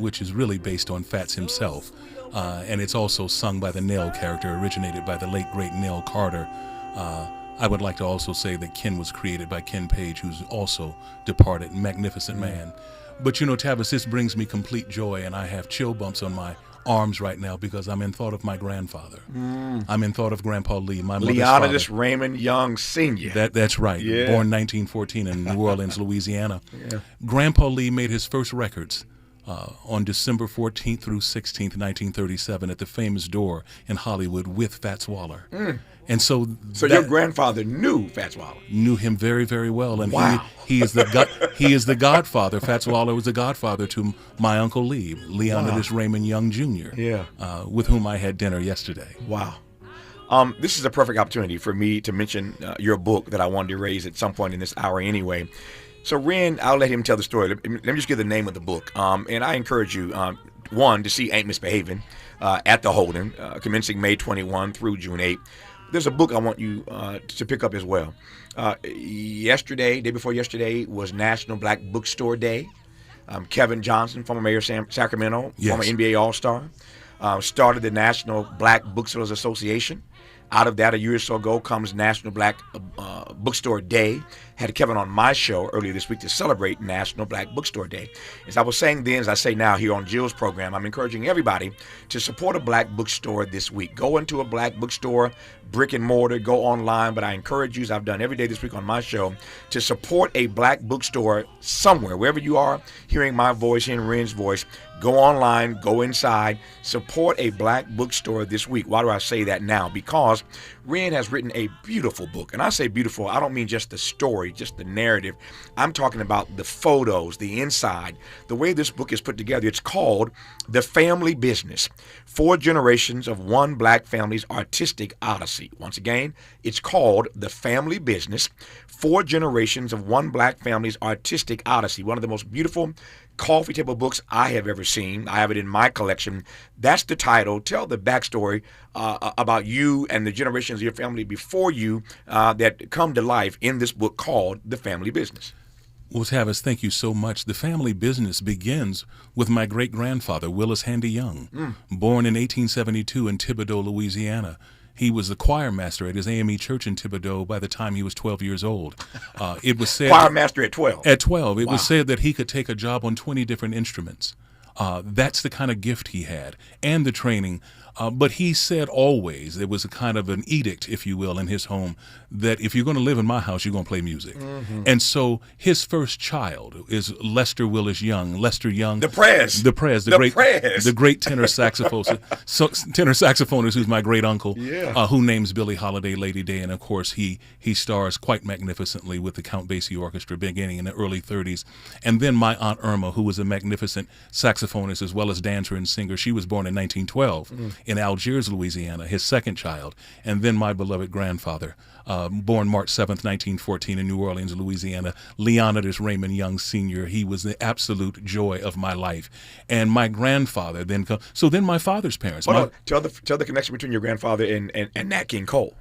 which is really based on Fats himself. And it's also sung by the Nell character, originated by the late, great Nell Carter. I would like to also say that Ken was created by Ken Page, who's also departed, magnificent man. But you know, Tavis, this brings me complete joy, and I have chill bumps on my arms right now because I'm in thought of my grandfather. I'm in thought of Grandpa Lee, my mother's father. Leonidas Raymond Young Sr. That's right. Yeah. Born 1914 in New Orleans, Louisiana. Yeah. Grandpa Lee made his first records on December 14th through 16th, 1937 at the famous Door in Hollywood with Fats Waller. And so your grandfather knew Fats Waller? Knew him very, very well. And wow. he is the godfather. Fats Waller was the godfather to my Uncle Lee, Leonidas Raymond Young Jr., with whom I had dinner yesterday. Wow. This is a perfect opportunity for me to mention your book that I wanted to raise at some point in this hour anyway. So, Wren, I'll let him tell the story. Let me just give the name of the book. And I encourage you, one, to see Ain't Misbehavin' at the Holden, commencing May 21 through June 8. There's a book I want you to pick up as well. Day before yesterday, was National Black Bookstore Day. Kevin Johnson, former mayor of Sacramento, former NBA All-Star, started the National Black Booksellers Association. Out of that, a year or so ago, comes National Black Bookstore Day. Had Kevin on my show earlier this week to celebrate National Black Bookstore Day. As I was saying then, as I say now here on Jill's program, I'm encouraging everybody to support a black bookstore this week. Go into a black bookstore, brick and mortar, go online, but I encourage you, as I've done every day this week on my show, to support a black bookstore somewhere, wherever you are, hearing my voice, hearing Wren's voice. Go online, go inside, support a black bookstore this week. Why do I say that now? Because Wren has written a beautiful book. And I say beautiful, I don't mean just the story, just the narrative. I'm talking about the photos, the inside, the way this book is put together. It's called The Family Business, 4 Generations of One Black Family's Artistic Odyssey. Once again, it's called The Family Business, 4 Generations of One Black Family's Artistic Odyssey. One of the most beautiful coffee table books I have ever seen. I have it in my collection. That's the title. Tell the backstory about you and the generations of your family before you that come to life in this book called The Family Business. Well, Tavis, thank you so much. The family business begins with my great-grandfather, Willis Handy Young, born in 1872 in Thibodaux, Louisiana. He was the choir master at his AME church in Thibodaux by the time he was 12 years old. It was said choir master at 12? At 12. It was said that he could take a job on 20 different instruments. That's the kind of gift he had and the training. But he said always, there was a kind of an edict, if you will, in his home, that if you're going to live in my house, you're going to play music. And so his first child is Lester Willis Young. Lester Young. The Prez. The great tenor saxophonist who's my great uncle, who names Billie Holiday Lady Day. And of course, he stars quite magnificently with the Count Basie Orchestra beginning in the early 30s. And then my Aunt Irma, who was a magnificent saxophonist saxophonist as well as dancer and singer. She was born in 1912 in Algiers, Louisiana, his second child. And then my beloved grandfather, born March 7th, 1914 in New Orleans, Louisiana, Leonidas Raymond Young Sr. He was the absolute joy of my life. And my grandfather then so then my father's parents. Tell the connection between your grandfather and Nat King Cole.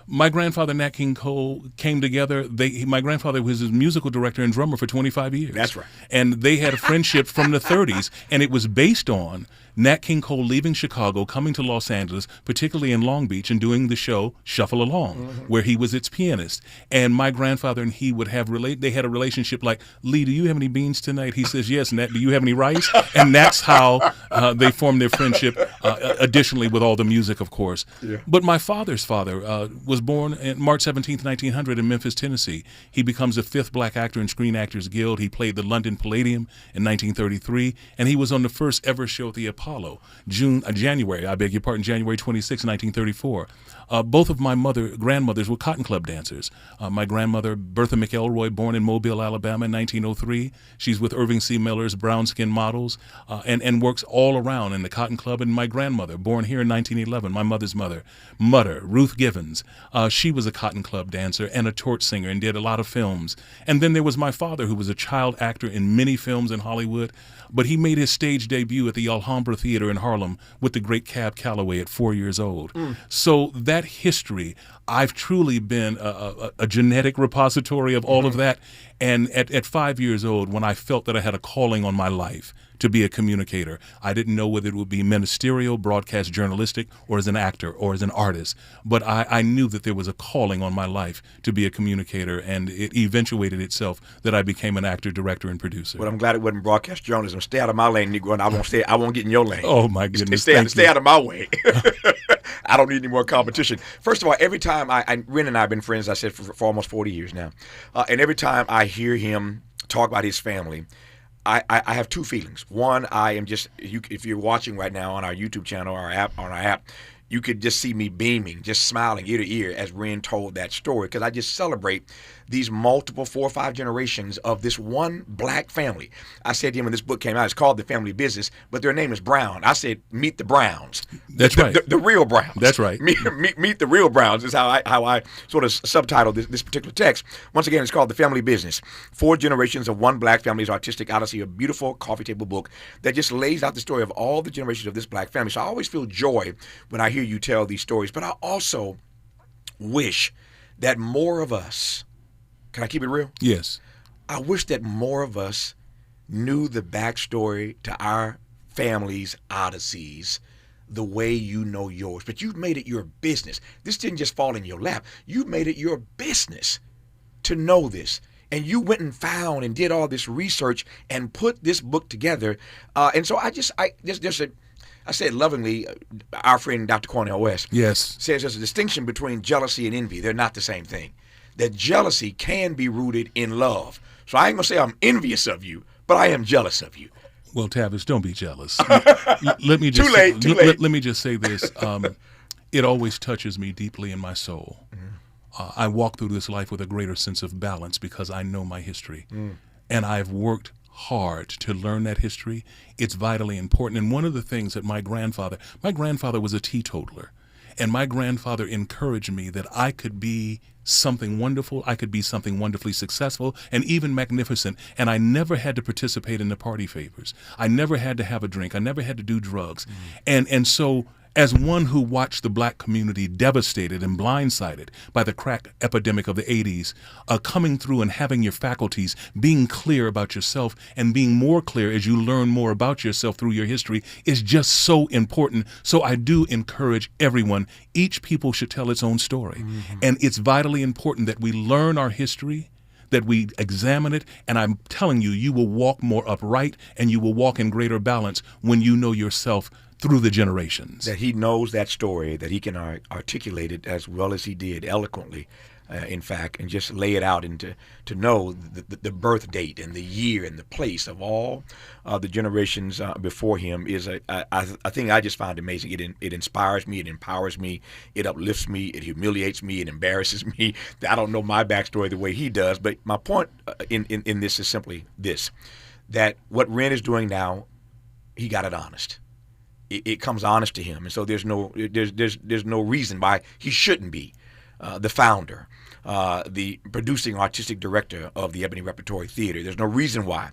My grandfather, Nat King Cole, came together. My grandfather was his musical director and drummer for 25 years. That's right. And they had a friendship from the 30s, and it was based on Nat King Cole leaving Chicago, coming to Los Angeles, particularly in Long Beach, and doing the show Shuffle Along, where he was its pianist. And my grandfather and he would have they had a relationship like, Lee, do you have any beans tonight? He says, yes. Nat, do you have any rice? And that's how they formed their friendship, additionally with all the music, of course. Yeah. But my father's father was born on March 17th, 1900 in Memphis, Tennessee. He becomes the 5th black actor in Screen Actors Guild. He played the London Palladium in 1933, and he was on the first ever show at the Apollo, January 26, 1934. Both of my grandmothers were Cotton Club dancers. My grandmother, Bertha McElroy, born in Mobile, Alabama in 1903. She's with Irving C. Miller's Brown Skin Models and works all around in the Cotton Club. And my grandmother, born here in 1911, my mother's mother, Ruth Givens. She was a Cotton Club dancer and a torch singer and did a lot of films. And then there was my father, who was a child actor in many films in Hollywood. But he made his stage debut at the Alhambra Theater in Harlem with the great Cab Calloway at 4 years old. So that history, I've truly been a genetic repository of all of that. And at 5 years old, when I felt that I had a calling on my life to be a communicator, I didn't know whether it would be ministerial, broadcast journalistic, or as an actor or as an artist. But I knew that there was a calling on my life to be a communicator, and it eventuated itself that I became an actor, director, and producer. But I'm glad it wasn't broadcast journalism. Stay out of my lane, Negro, and I won't get in your lane. Oh, my goodness. Stay out of my way. I don't need any more competition. First of all, every time Wren and I have been friends, I said, for almost 40 years now. And every time I hear him talk about his family, I have two feelings. One, I am just, if you're watching right now on our YouTube channel, on our app, you could just see me beaming, just smiling ear to ear as Wren told that story, because I just celebrate these multiple 4 or 5 generations of this one black family. I said to him when this book came out, it's called The Family Business, but their name is Brown. I said, meet the Browns. That's right. The real Browns. That's right. Meet the real Browns is how I sort of subtitled this particular text. Once again, it's called The Family Business. 4 generations of one black family's artistic odyssey, a beautiful coffee table book that just lays out the story of all the generations of this black family. So I always feel joy when I hear you tell these stories, but I also wish that more of us, can I keep it real? Yes. I wish that more of us knew the backstory to our family's odysseys the way you know yours. But you've made it your business. This didn't just fall in your lap. You made it your business to know this. And you went and found and did all this research and put this book together. And so I said lovingly, our friend Dr. Cornel West says there's a distinction between jealousy and envy. They're not the same thing. That jealousy can be rooted in love. So I ain't going to say I'm envious of you, but I am jealous of you. Well, Tavis, don't be jealous. Let me just Too late. Let me just say this. It always touches me deeply in my soul. I walk through this life with a greater sense of balance because I know my history. And I've worked hard to learn that history. It's vitally important. And one of the things that my grandfather was a teetotaler. And my grandfather encouraged me that I could be something wonderful, I could be something wonderfully successful, and even magnificent. And I never had to participate in the party favors. I never had to have a drink. I never had to do drugs. And so, as one who watched the black community devastated and blindsided by the crack epidemic of the 80s, coming through and having your faculties, being clear about yourself and being more clear as you learn more about yourself through your history is just so important. So I do encourage everyone, each people should tell its own story. And it's vitally important that we learn our history, that we examine it, and I'm telling you, you will walk more upright and you will walk in greater balance when you know yourself through the generations. That he knows that story, that he can articulate it as well as he did, eloquently, in fact, and just lay it out and to know the birth date and the year and the place of all the generations before him is I think I just find amazing. It inspires me, it empowers me, it uplifts me, it humiliates me, it embarrasses me. I don't know my backstory the way he does, but my point in this is simply this, that what Wren is doing now he got it honest. It comes honest to him, and so there's no reason why he shouldn't be the founder, the producing artistic director of the Ebony Repertory Theater. There's no reason why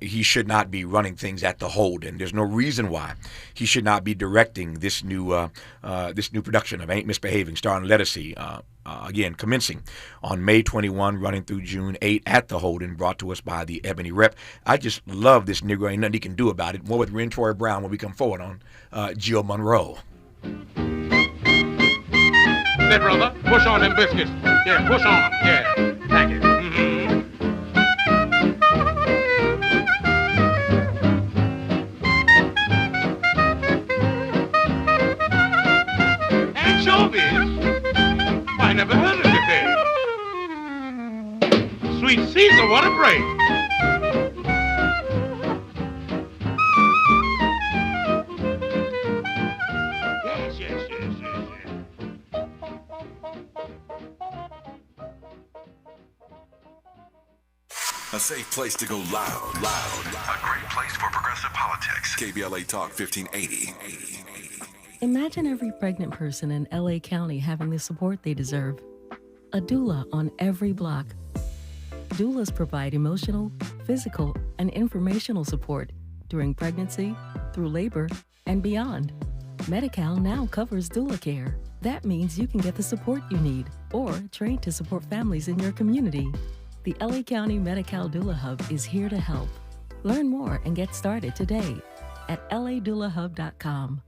he should not be running things at the Holden. There's no reason why he should not be directing this new production of Ain't Misbehaving, starring Lettucey, again commencing on May 21, running through June 8 at the Holden, brought to us by the Ebony Rep. I just love this Negro. Ain't nothing he can do about it. More with Wren Troy Brown when we come forward on Jill Monroe. Say, brother, push on them biscuits. Yeah, push on them. Yeah, thank you. And showbiz. I never heard of it there. Sweet Caesar, what a break. A safe place to go loud. A great place for progressive politics. KBLA Talk 1580. Imagine every pregnant person in LA County having the support they deserve. A doula on every block. Doulas provide emotional, physical, and informational support during pregnancy, through labor, and beyond. Medi-Cal now covers doula care. That means you can get the support you need or train to support families in your community. The LA County Medi-Cal Doula Hub is here to help. Learn more and get started today at ladoulahub.com.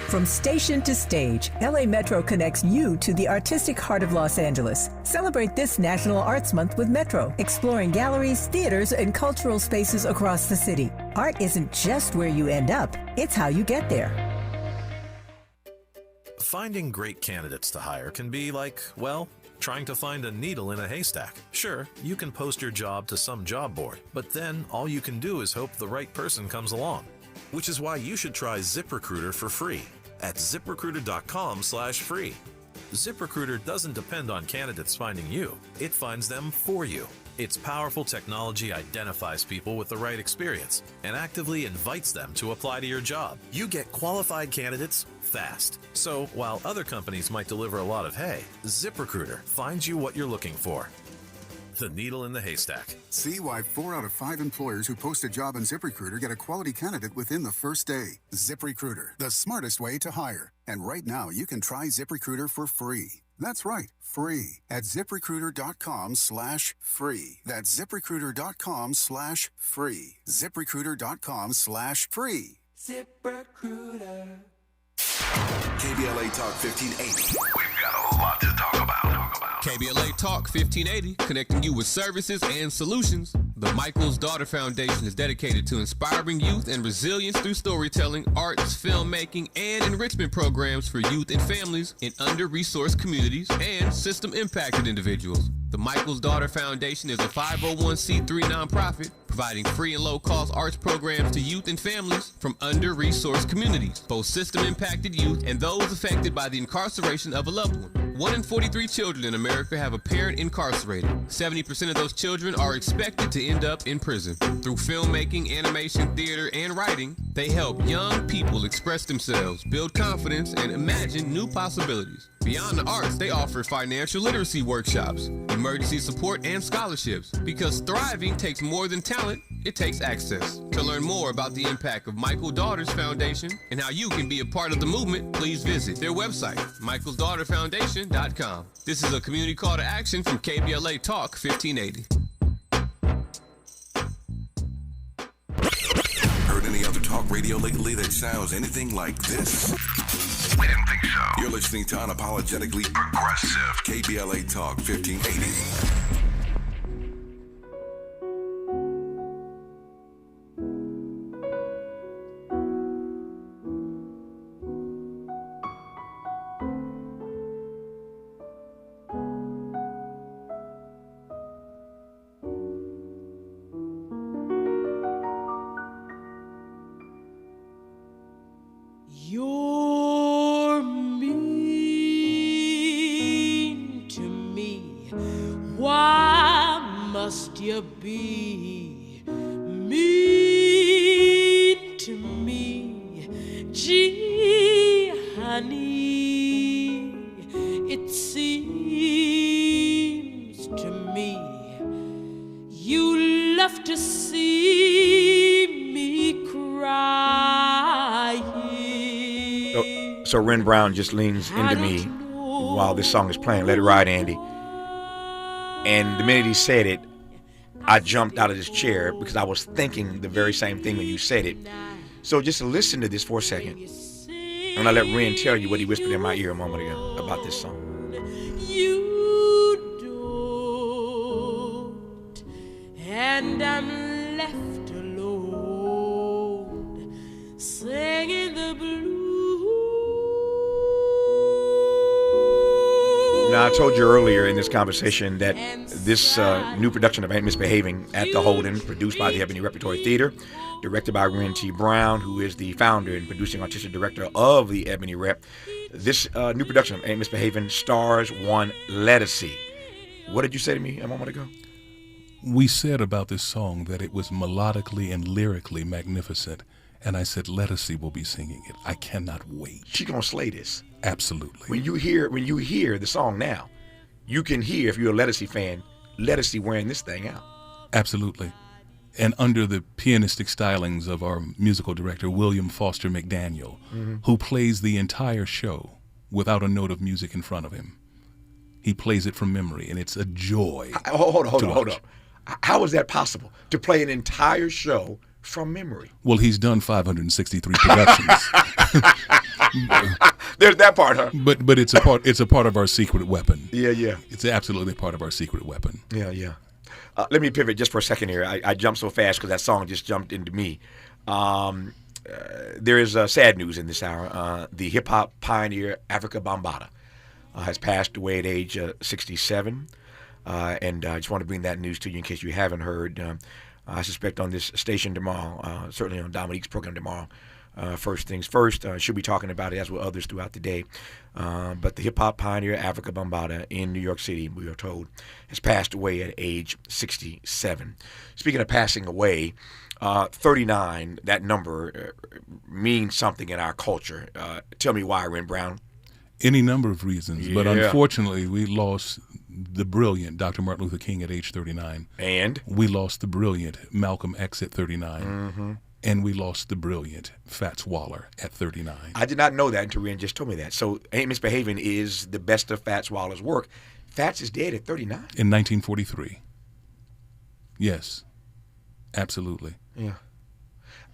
From station to stage, LA Metro connects you to the artistic heart of Los Angeles. Celebrate this National Arts Month with Metro, exploring galleries, theaters, and cultural spaces across the city. Art isn't just where you end up, it's how you get there. Finding great candidates to hire can be like, well, trying to find a needle in a haystack. Sure, you can post your job to some job board, but then all you can do is hope the right person comes along. Which is why you should try ZipRecruiter for free at ZipRecruiter.com/free. ZipRecruiter doesn't depend on candidates finding you. It finds them for you. Its powerful technology identifies people with the right experience and actively invites them to apply to your job. You get qualified candidates fast. So while other companies might deliver a lot of hay, ZipRecruiter finds you what you're looking for. The needle in the haystack. See why 4 out of 5 employers who post a job on ZipRecruiter get a quality candidate within the first day. ZipRecruiter, the smartest way to hire. And right now, you can try ZipRecruiter for free. That's right, free at ZipRecruiter.com/free. That's ZipRecruiter.com/free. ZipRecruiter.com/free. ZipRecruiter. KBLA Talk 1580. We've got a lot to talk about. KBLA Talk 1580, connecting you with services and solutions. The Michael's Daughter Foundation is dedicated to inspiring youth and resilience through storytelling, arts, filmmaking, and enrichment programs for youth and families in under-resourced communities and system-impacted individuals. The Michael's Daughter Foundation is a 501c3 nonprofit providing free and low-cost arts programs to youth and families from under-resourced communities, both system-impacted youth and those affected by the incarceration of a loved one. 1 in 43 children in America have a parent incarcerated. 70% of those children are expected to end up in prison. Through filmmaking, animation, theater, and writing, they help young people express themselves, build confidence, and imagine new possibilities. Beyond the arts, they offer financial literacy workshops, emergency support, and scholarships. Because thriving takes more than talent, it takes access. To learn more about the impact of Michael Daughters Foundation and how you can be a part of the movement, please visit their website, michaelsdaughterfoundation.com. This is a community call to action from KBLA Talk 1580. Heard any other talk radio lately that sounds anything like this? We didn't think so. You're listening to Unapologetically Progressive, KBLA Talk 1580. You're mean to me. Why must you be mean to me, gee, honey, it seems to me you love to see me crying. So Wren Brown just leans into me while this song is playing. Let it ride, Andy. And the minute he said it, I jumped out of this chair because I was thinking the very same thing when you said it. So just listen to this for a second. And I'll let Wren tell you what he whispered in my ear a moment ago about this song. You don't, and I'm left alone, singing the blues. Now, I told you earlier in this conversation that this new production of Ain't Misbehaving at the Holden, produced by the Ebony Repertory Theater, directed by Wren T. Brown, who is the founder and producing artistic director of the Ebony Rep. This new production of Ain't Misbehaving stars one Lettucey. What did you say to me a moment ago? We said about this song that it was melodically and lyrically magnificent, and I said Lettucey will be singing it. I cannot wait. She gonna slay this. Absolutely. When you hear the song now, you can hear, if you're a Lettucey fan, Lettucey wearing this thing out. Absolutely. And under the pianistic stylings of our musical director, William Foster McDaniel, who plays the entire show without a note of music in front of him. He plays it from memory, and it's a joy. Hold on. How is that possible, to play an entire show from memory? Well, he's done 563 productions. There's that part, huh? But it's a part of our secret weapon. Yeah. It's absolutely part of our secret weapon. Yeah. Let me pivot just for a second here. I jumped so fast because that song just jumped into me. There is sad news in this hour. The hip-hop pioneer Africa Bambaataa has passed away at age 67. And I just want to bring that news to you in case you haven't heard. I suspect on this station tomorrow, certainly on Dominique's program tomorrow, first things first, she'll be talking about it, as will others throughout the day. But the hip-hop pioneer Africa Bambaataa in New York City, we are told, has passed away at age 67. Speaking of passing away, 39, that number means something in our culture. Tell me why, Wren Brown. Any number of reasons, but unfortunately we lost the brilliant Dr. Martin Luther King at age 39. And? We lost the brilliant Malcolm X at 39. And we lost the brilliant Fats Waller at 39. I did not know that until Wren just told me that. So Ain't Misbehaving is the best of Fats Waller's work. Fats is dead at 39? In 1943. Yes, absolutely. Yeah.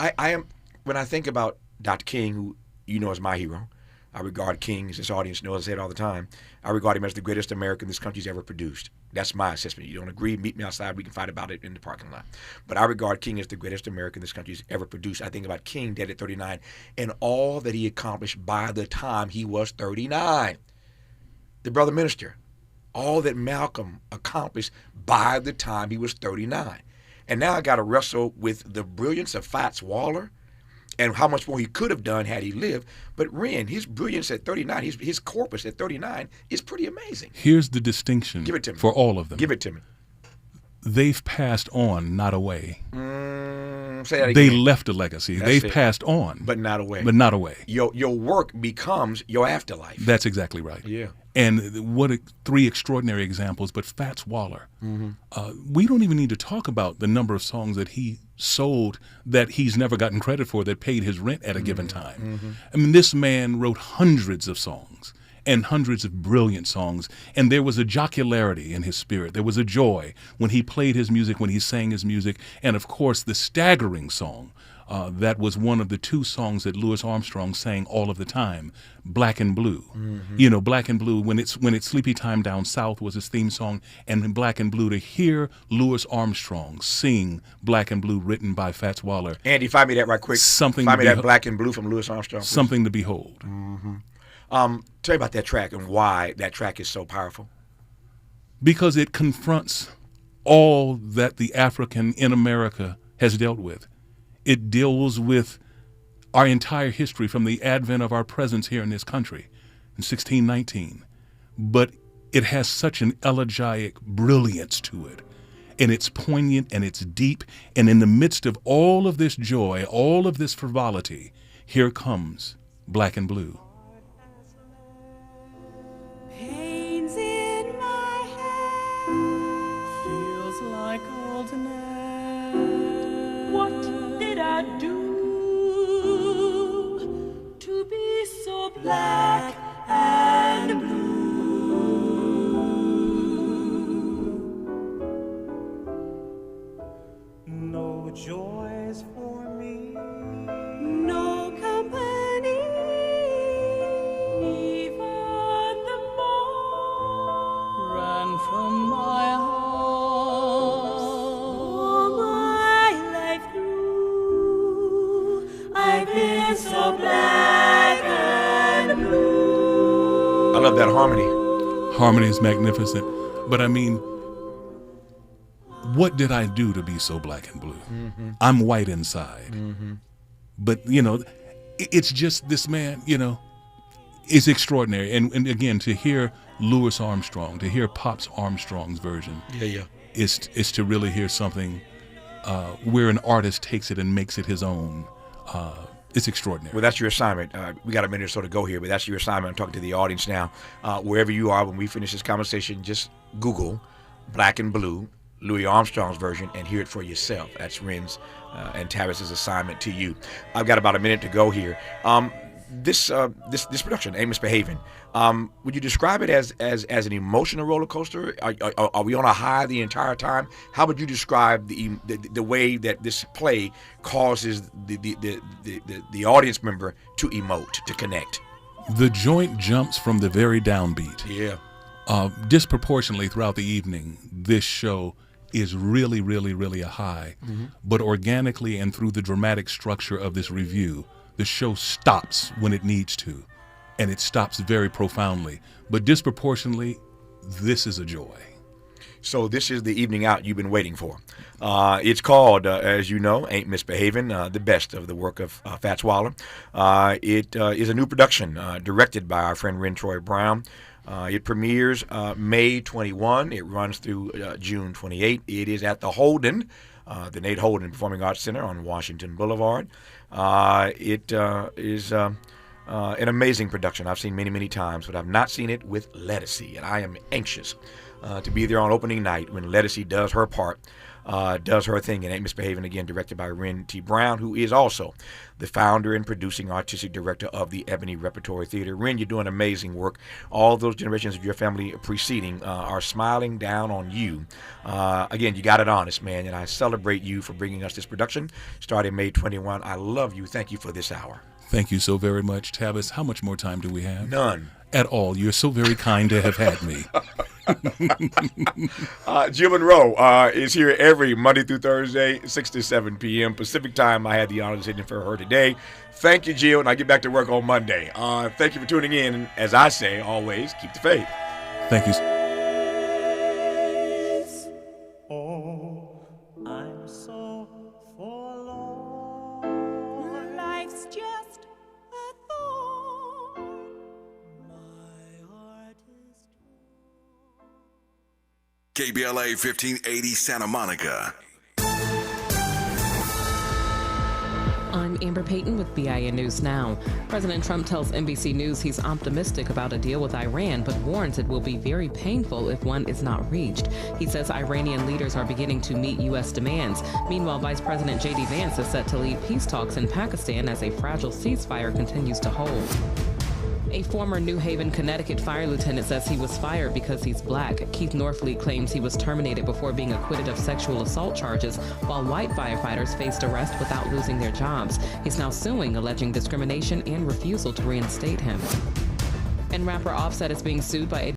I am, when I think about Dr. King, who you know is my hero, I regard King, as this audience knows, I say it all the time, I regard him as the greatest American this country's ever produced. That's my assessment. You don't agree, meet me outside, we can fight about it in the parking lot. But I regard King as the greatest American this country's ever produced. I think about King dead at 39 and all that he accomplished by the time he was 39. The brother minister, all that Malcolm accomplished by the time he was 39. And now I got to wrestle with the brilliance of Fats Waller and how much more he could have done had he lived. But Wren, his brilliance at 39, his corpus at 39 is pretty amazing. Here's the distinction Give it to me. for all of them. Give it to me. They've passed on, not away. Say that again. They left a legacy. That's They've it. passed on. But not away. But not away. Your work becomes your afterlife. That's exactly right. Yeah. And what three extraordinary examples, but Fats Waller. We don't even need to talk about the number of songs that he sold that he's never gotten credit for that paid his rent at a given time. I mean, this man wrote hundreds of songs and hundreds of brilliant songs, and there was a jocularity in his spirit. There was a joy when he played his music, when he sang his music, and of course the staggering song that was one of the two songs that Louis Armstrong sang all of the time, Black and Blue. You know, Black and Blue, when it's Sleepy Time Down South was his theme song, and in Black and Blue, to hear Louis Armstrong sing Black and Blue written by Fats Waller. Andy, find me that right quick. Find me that Black and Blue from Louis Armstrong. Please. Something to behold. Tell me about that track and why that track is so powerful. Because it confronts all that the African in America has dealt with. It deals with our entire history from the advent of our presence here in this country in 1619. But it has such an elegiac brilliance to it. And it's poignant and it's deep. And in the midst of all of this joy, all of this frivolity, here comes Black and Blue. Pains in my head, feels like ordinary. What did I do to be so black and blue? No joys for me, no company, even the moon ran from my house. All my life through, I've been so black and blue. I love that harmony. Harmony is magnificent. But I mean, what did I do to be so black and blue? Mm-hmm. I'm white inside. Mm-hmm. But, you know, it's just this man, you know, is extraordinary. And again, to hear Louis Armstrong, to hear Pops Armstrong's version, is to really hear something where an artist takes it and makes it his own. It's extraordinary. Well, that's your assignment. We got a minute or so to go here, but that's your assignment. I'm talking to the audience now. Wherever you are, when we finish this conversation, just Google Black and Blue, Louis Armstrong's version, and hear it for yourself. That's Wren's and Tavis's assignment to you. I've got about a minute to go here. This production, Ain't Misbehaving, would you describe it as an emotional roller coaster? Are we on a high the entire time? How would you describe the way that this play causes the audience member to emote, to connect? The joint jumps from the very downbeat. Yeah. Disproportionately throughout the evening, this show is really, really, really a high. Mm-hmm. But organically and through the dramatic structure of this review, the show stops when it needs to, and it stops very profoundly. But disproportionately, this is a joy. So this is the evening out you've been waiting for. It's called, as you know, Ain't Misbehaving, the best of the work of Fats Waller. It is a new production directed by our friend Wren Brown. It premieres May 21. It runs through June 28. It is at the Holden, the Nate Holden Performing Arts Center on Washington Boulevard. It is an amazing production. I've seen many, many times, but I've not seen it with Lettucey, and I am anxious to be there on opening night when Lettucey does her part, does her thing, and Ain't Misbehaving, again, directed by Wren T. Brown, who is also the founder and producing artistic director of the Ebony Repertory Theater. Wren, you're doing amazing work. All those generations of your family preceding are smiling down on you. Again, you got it honest, man, and I celebrate you for bringing us this production starting May 21. I love you. Thank you for this hour. Thank you so very much, Tavis. How much more time do we have? None. At all. You're so very kind to have had me. Jill Monroe is here every Monday through Thursday, 6 to 7 p.m. Pacific time. I had the honor of sitting for her today. Thank you, Jill, and I get back to work on Monday. Thank you for tuning in. And as I say, always, keep the faith. Thank you. Oh, I'm so forlorn. Life's just a thorn. My heart is KBLA 1580 Santa Monica. I'm Amber Payton with BIN News Now. President Trump tells NBC News he's optimistic about a deal with Iran, but warns it will be very painful if one is not reached. He says Iranian leaders are beginning to meet U.S. demands. Meanwhile, Vice President J.D. Vance is set to lead peace talks in Pakistan as a fragile ceasefire continues to hold. A former New Haven, Connecticut fire lieutenant says he was fired because he's black. Keith Norfleet claims he was terminated before being acquitted of sexual assault charges, while white firefighters faced arrest without losing their jobs. He's now suing, alleging discrimination and refusal to reinstate him. And rapper Offset is being sued by a